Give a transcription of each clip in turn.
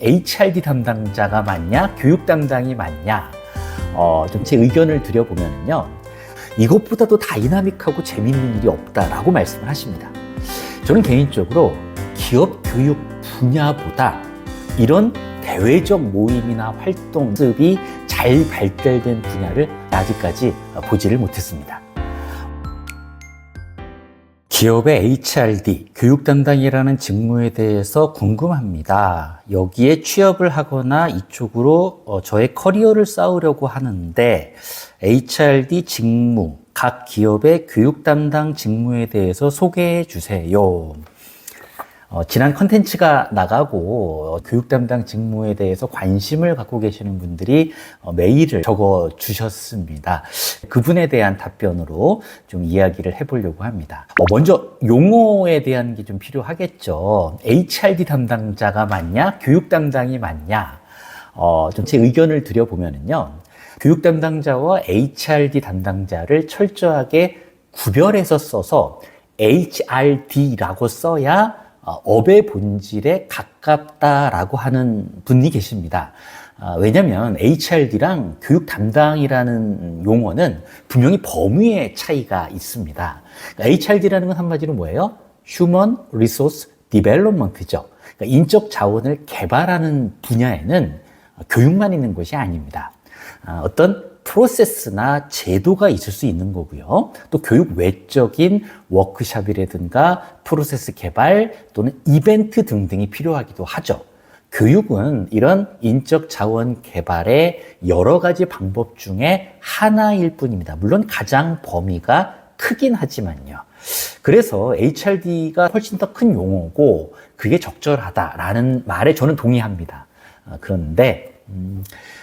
HRD 담당자가 맞냐, 교육 담당이 맞냐, 좀 제 의견을 드려보면요, 이것보다도 다이나믹하고 재밌는 일이 없다라고 말씀을 하십니다. 저는 개인적으로 기업 교육 분야보다 이런 대외적 모임이나 활동습이 잘 발달된 분야를 아직까지 보지를 못했습니다. 기업의 HRD, 교육 담당이라는 직무에 대해서 궁금합니다. 여기에 취업을 하거나 이쪽으로 저의 커리어를 쌓으려고 하는데 HRD 직무, 각 기업의 교육 담당 직무에 대해서 소개해 주세요. 지난 컨텐츠가 나가고 교육 담당 직무에 대해서 관심을 갖고 계시는 분들이 메일을 적어 주셨습니다. 그분에 대한 답변으로 좀 이야기를 해보려고 합니다. 먼저 용어에 대한 게 좀 필요하겠죠. HRD 담당자가 맞냐, 교육 담당이 맞냐. 좀 제 의견을 드려보면요, 교육 담당자와 HRD 담당자를 철저하게 구별해서 써서 HRD라고 써야 업의 본질에 가깝다라고 하는 분이 계십니다. 왜냐하면 HRD랑 교육 담당이라는 용어는 분명히 범위의 차이가 있습니다. 그러니까 HRD라는 건 한마디로 뭐예요? Human Resource Development죠. 그러니까 인적 자원을 개발하는 분야에는 교육만 있는 것이 아닙니다. 어떤 프로세스나 제도가 있을 수 있는 거고요. 또 교육 외적인 워크숍이라든가 프로세스 개발 또는 이벤트 등등이 필요하기도 하죠. 교육은 이런 인적 자원 개발의 여러 가지 방법 중에 하나일 뿐입니다. 물론 가장 범위가 크긴 하지만요. 그래서 HRD가 훨씬 더 큰 용어고 그게 적절하다라는 말에 저는 동의합니다. 그런데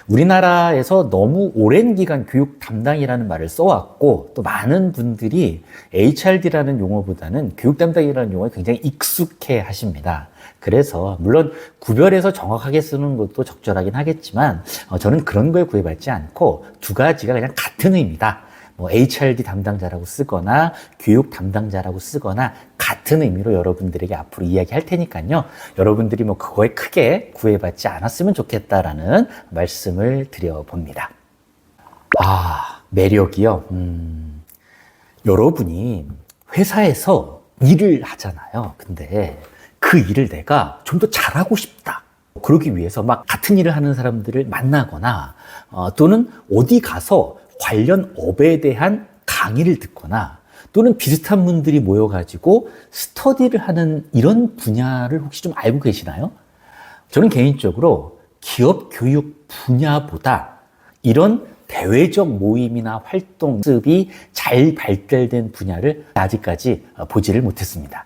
우리나라에서 너무 오랜 기간 교육 담당이라는 말을 써왔고 또 많은 분들이 HRD라는 용어보다는 교육 담당이라는 용어에 굉장히 익숙해 하십니다. 그래서 물론 구별해서 정확하게 쓰는 것도 적절하긴 하겠지만 저는 그런 거에 구애받지 않고 두 가지가 그냥 같은 의미다. HRD 담당자라고 쓰거나 교육 담당자라고 쓰거나 같은 의미로 여러분들에게 앞으로 이야기할 테니까요. 여러분들이 그거에 크게 구애받지 않았으면 좋겠다라는 말씀을 드려봅니다. 매력이요. 여러분이 회사에서 일을 하잖아요. 근데 그 일을 내가 좀 더 잘하고 싶다. 그러기 위해서 같은 일을 하는 사람들을 만나거나 또는 어디 가서 관련 업에 대한 강의를 듣거나 또는 비슷한 분들이 모여가지고 스터디를 하는 이런 분야를 혹시 좀 알고 계시나요? 저는 개인적으로 기업 교육 분야보다 이런 대외적 모임이나 활동습이 잘 발달된 분야를 아직까지 보지를 못했습니다.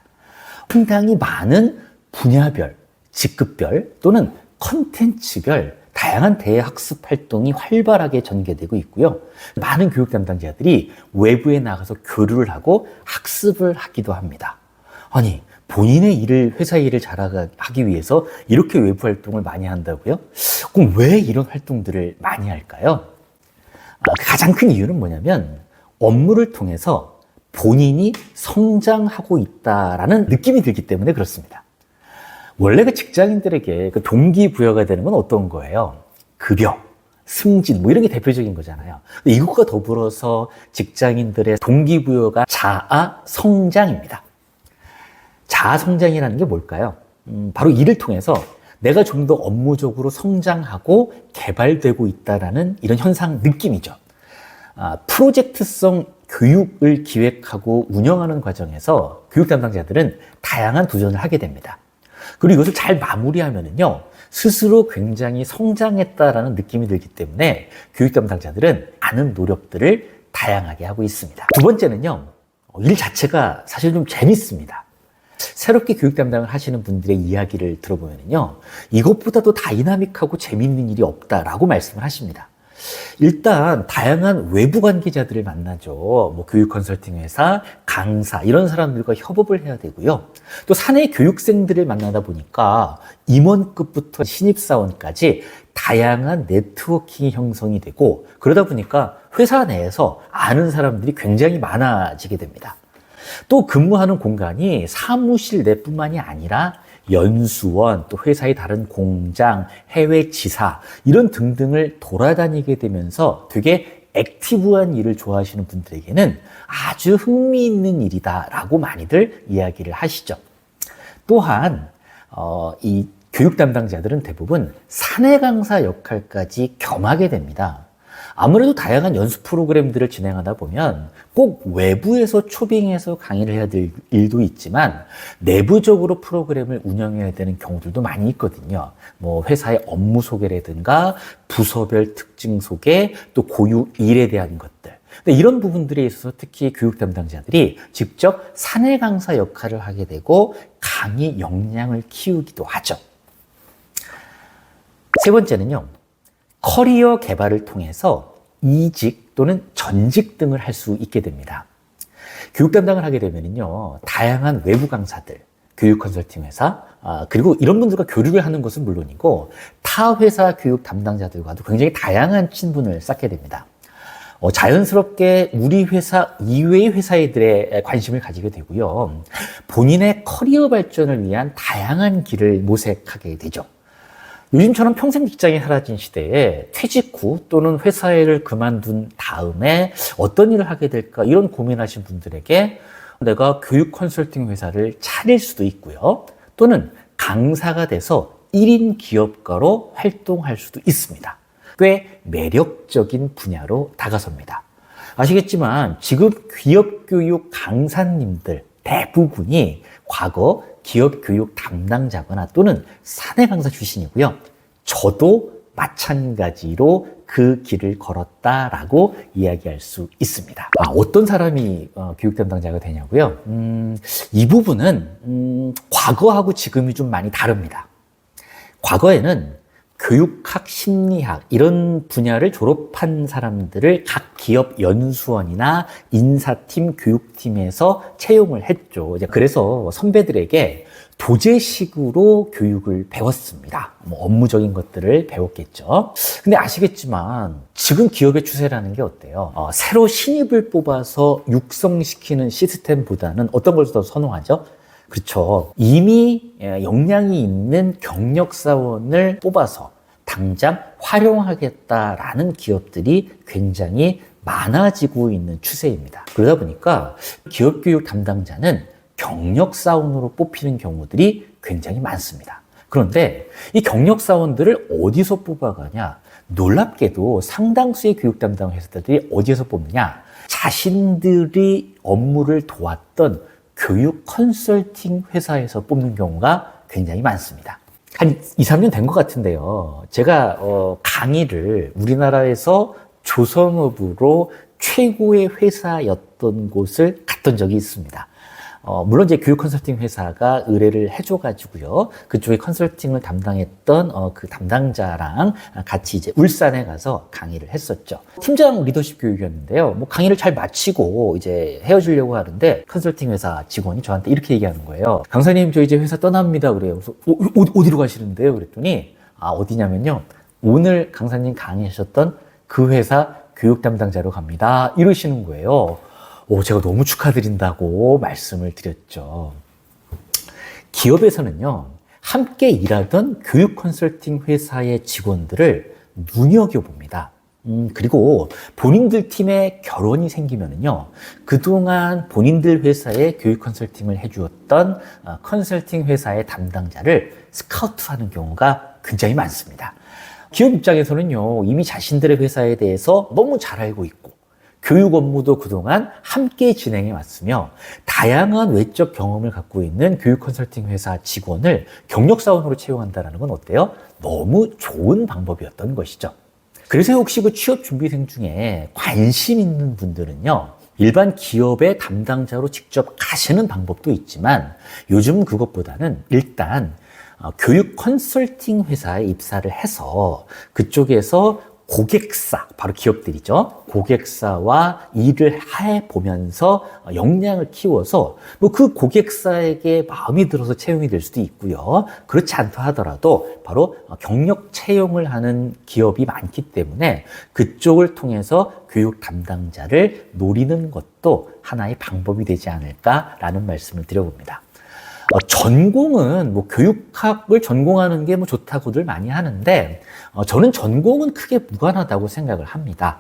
상당히 많은 분야별, 직급별 또는 컨텐츠별 다양한 대학습 활동이 활발하게 전개되고 있고요. 많은 교육 담당자들이 외부에 나가서 교류를 하고 학습을 하기도 합니다. 아니, 본인의 일을, 회사 일을 잘하기 위해서 이렇게 외부 활동을 많이 한다고요? 그럼 왜 이런 활동들을 많이 할까요? 가장 큰 이유는 뭐냐면 업무를 통해서 본인이 성장하고 있다라는 느낌이 들기 때문에 그렇습니다. 원래 직장인들에게 동기부여가 되는 건 어떤 거예요? 급여, 승진, 이런 게 대표적인 거잖아요. 근데 이것과 더불어서 직장인들의 동기부여가 자아 성장입니다. 자아 성장이라는 게 뭘까요? 바로 일을 통해서 내가 좀 더 업무적으로 성장하고 개발되고 있다라는 이런 현상 느낌이죠. 프로젝트성 교육을 기획하고 운영하는 과정에서 교육 담당자들은 다양한 도전을 하게 됩니다. 그리고 이것을 잘 마무리하면은요, 스스로 굉장히 성장했다라는 느낌이 들기 때문에 교육 담당자들은 많은 노력들을 다양하게 하고 있습니다. 두 번째는요, 일 자체가 사실 좀 재밌습니다. 새롭게 교육 담당을 하시는 분들의 이야기를 들어보면요, 이것보다도 다이나믹하고 재밌는 일이 없다라고 말씀을 하십니다. 일단 다양한 외부 관계자들을 만나죠. 교육 컨설팅 회사, 강사 이런 사람들과 협업을 해야 되고요. 또 사내 교육생들을 만나다 보니까 임원급부터 신입사원까지 다양한 네트워킹이 형성이 되고 그러다 보니까 회사 내에서 아는 사람들이 굉장히 많아지게 됩니다. 또 근무하는 공간이 사무실 내뿐만이 아니라 연수원, 또 회사의 다른 공장, 해외 지사 이런 등등을 돌아다니게 되면서 되게 액티브한 일을 좋아하시는 분들에게는 아주 흥미있는 일이다라고 많이들 이야기를 하시죠. 또한 이 교육 담당자들은 대부분 사내 강사 역할까지 겸하게 됩니다. 아무래도 다양한 연수 프로그램들을 진행하다 보면 꼭 외부에서 초빙해서 강의를 해야 될 일도 있지만 내부적으로 프로그램을 운영해야 되는 경우들도 많이 있거든요. 뭐 회사의 업무 소개라든가 부서별 특징 소개, 또 고유 일에 대한 것들. 근데 이런 부분들에 있어서 특히 교육 담당자들이 직접 사내 강사 역할을 하게 되고 강의 역량을 키우기도 하죠. 세 번째는요. 커리어 개발을 통해서 이직 또는 전직 등을 할 수 있게 됩니다. 교육 담당을 하게 되면요, 다양한 외부 강사들, 교육 컨설팅 회사, 그리고 이런 분들과 교류를 하는 것은 물론이고 타 회사 교육 담당자들과도 굉장히 다양한 친분을 쌓게 됩니다. 자연스럽게 우리 회사 이외의 회사들의 관심을 가지게 되고요. 본인의 커리어 발전을 위한 다양한 길을 모색하게 되죠. 요즘처럼 평생 직장이 사라진 시대에 퇴직 후 또는 회사 일을 그만둔 다음에 어떤 일을 하게 될까 이런 고민하신 분들에게 내가 교육 컨설팅 회사를 차릴 수도 있고요. 또는 강사가 돼서 1인 기업가로 활동할 수도 있습니다. 꽤 매력적인 분야로 다가섭니다. 아시겠지만 지금 기업교육 강사님들 대부분이 과거 기업교육 담당자거나 또는 사내 강사 출신이고요. 저도 마찬가지로 그 길을 걸었다라고 이야기할 수 있습니다. 어떤 사람이 교육 담당자가 되냐고요? 이 부분은 과거하고 지금이 좀 많이 다릅니다. 과거에는 교육학, 심리학 이런 분야를 졸업한 사람들을 각 기업 연수원이나 인사팀, 교육팀에서 채용을 했죠. 그래서 선배들에게 도제식으로 교육을 배웠습니다. 업무적인 것들을 배웠겠죠. 근데 아시겠지만 지금 기업의 추세라는 게 어때요? 새로 신입을 뽑아서 육성시키는 시스템보다는 어떤 걸 더 선호하죠? 그렇죠. 이미 역량이 있는 경력사원을 뽑아서 당장 활용하겠다라는 기업들이 굉장히 많아지고 있는 추세입니다. 그러다 보니까 기업교육 담당자는 경력사원으로 뽑히는 경우들이 굉장히 많습니다. 그런데 이 경력사원들을 어디서 뽑아가냐? 놀랍게도 상당수의 교육 담당 회사들이 어디에서 뽑느냐? 자신들이 업무를 도왔던 교육 컨설팅 회사에서 뽑는 경우가 굉장히 많습니다. 한 2, 3년 된 것 같은데요. 제가 강의를 우리나라에서 조선업으로 최고의 회사였던 곳을 갔던 적이 있습니다. 물론 이제 교육 컨설팅 회사가 의뢰를 해줘가지고요. 그쪽에 컨설팅을 담당했던 그 담당자랑 같이 이제 울산에 가서 강의를 했었죠. 팀장 리더십 교육이었는데요. 강의를 잘 마치고 이제 헤어지려고 하는데 컨설팅 회사 직원이 저한테 이렇게 얘기하는 거예요. 강사님, 저 이제 회사 떠납니다. 그래요. 그래서 어디로 가시는데요? 그랬더니 어디냐면요. 오늘 강사님 강의하셨던 그 회사 교육 담당자로 갑니다. 이러시는 거예요. 제가 너무 축하드린다고 말씀을 드렸죠. 기업에서는요, 함께 일하던 교육 컨설팅 회사의 직원들을 눈여겨봅니다. 그리고 본인들 팀에 결혼이 생기면은요, 그동안 본인들 회사에 교육 컨설팅을 해주었던 컨설팅 회사의 담당자를 스카우트하는 경우가 굉장히 많습니다. 기업 입장에서는요, 이미 자신들의 회사에 대해서 너무 잘 알고 있고, 교육 업무도 그동안 함께 진행해 왔으며 다양한 외적 경험을 갖고 있는 교육 컨설팅 회사 직원을 경력사원으로 채용한다는 건 어때요? 너무 좋은 방법이었던 것이죠. 그래서 혹시 그 취업 준비생 중에 관심 있는 분들은요, 일반 기업의 담당자로 직접 가시는 방법도 있지만 요즘 그것보다는 일단 교육 컨설팅 회사에 입사를 해서 그쪽에서 고객사, 바로 기업들이죠. 고객사와 일을 해보면서 역량을 키워서 그 고객사에게 마음이 들어서 채용이 될 수도 있고요. 그렇지 않다 하더라도 바로 경력 채용을 하는 기업이 많기 때문에 그쪽을 통해서 교육 담당자를 노리는 것도 하나의 방법이 되지 않을까라는 말씀을 드려봅니다. 전공은 뭐 교육학을 전공하는 게 뭐 좋다고들 많이 하는데 저는 전공은 크게 무관하다고 생각을 합니다.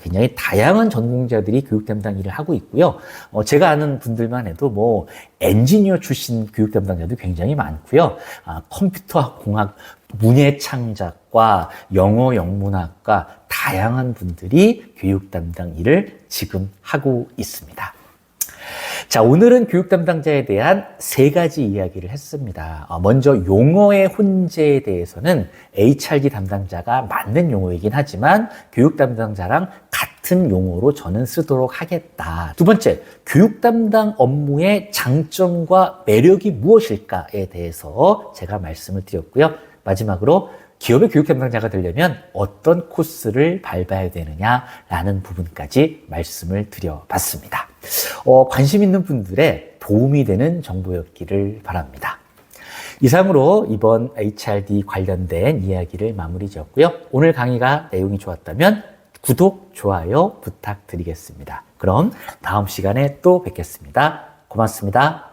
굉장히 다양한 전공자들이 교육 담당 일을 하고 있고요. 제가 아는 분들만 해도 뭐 엔지니어 출신 교육 담당자도 굉장히 많고요. 컴퓨터 공학, 문예 창작과 영어 영문학과 다양한 분들이 교육 담당 일을 지금 하고 있습니다. 자, 오늘은 교육 담당자에 대한 3가지 이야기를 했습니다. 먼저 용어의 혼재에 대해서는 HRD 담당자가 맞는 용어이긴 하지만 교육 담당자랑 같은 용어로 저는 쓰도록 하겠다. 2번째, 교육 담당 업무의 장점과 매력이 무엇일까에 대해서 제가 말씀을 드렸고요. 마지막으로 기업의 교육 담당자가 되려면 어떤 코스를 밟아야 되느냐라는 부분까지 말씀을 드려봤습니다. 관심 있는 분들의 도움이 되는 정보였기를 바랍니다. 이상으로 이번 HRD 관련된 이야기를 마무리 지었고요. 오늘 강의가 내용이 좋았다면 구독, 좋아요 부탁드리겠습니다. 그럼 다음 시간에 또 뵙겠습니다. 고맙습니다.